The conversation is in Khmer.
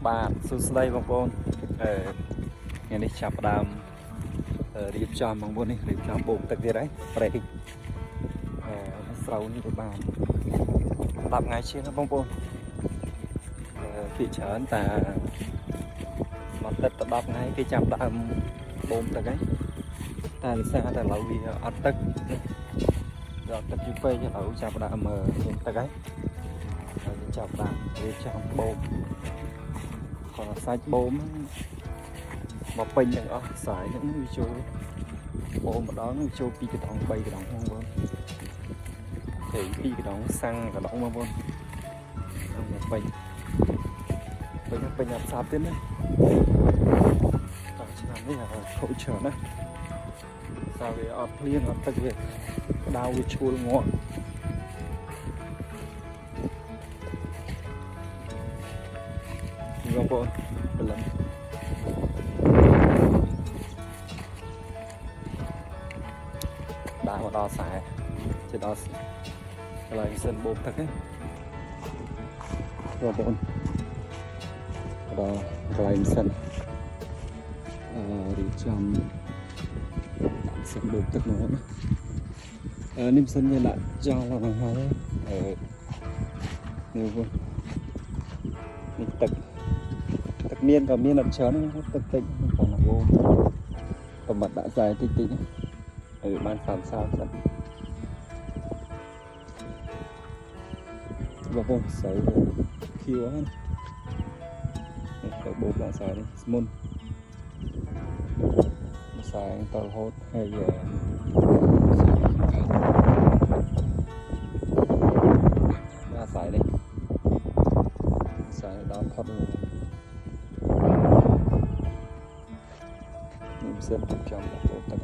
បាទសួស្តីបងប្អូនថ្ងៃនេះចាប់ផ្ដើមរៀបចំបងប្អូននេះរៀបចំបូមទឹកទៀតហើយប្រេកស្រូវនេះទៅបាន10ថ្ងៃជាងបងប្អូនពីច្រើនតែមកទឹកទៅ10ថ្ងៃគេចាប់ដើមបូមទឹកហើយតែលសាតែឥឡូវវាអត់ទឹកដល់ទឹកយូរពេកឥឡូវចាប់ដើមមានទឹកហើយហើយចាប់ដើមរៀបចំបូមcònសាច់បូមមកពេញទាំងអស់ខ្សែហ្នឹងវាចូលបូមម្ដងវាចូល2កដង3កដងបងប្អូនតែ2កដងសាំងកដងបងប្អូនមកពេញអត់សាប់ទៀតណាតោះឆ្នាំនេះខូចច្រើនណាsaoវាអត់ភ្លៀងអត់ទឹកវាក្តៅវាឈួលងាប់បងប្អូនព្រលឹមដាក់មកដល់ខ្សែជិះដល់កន្លែងសិនបូមទឹកហ្នឹងបងប្អូនដល់កន្លែងសិនរៀបចំដាក់សិនបូមទឹកមកណានេះសិនយើងដាក់ចោលដល់ហើយនេះបងនេះទឹកមានក៏មានអត់ច្រើនទឹកតិចផងណាបងប្រមាត់ដាក់ខ្សែតិចហើយបាន30សិនបងប្អូនខ្សែខៀវហ្នឹងទៅបូមដាក់ខ្សែនេះស្មុនខ្សែតរហូតហើយដាក់ខ្សែនេះខ្សែដល់ផុតសិនចាំដាក់ចូលទឹក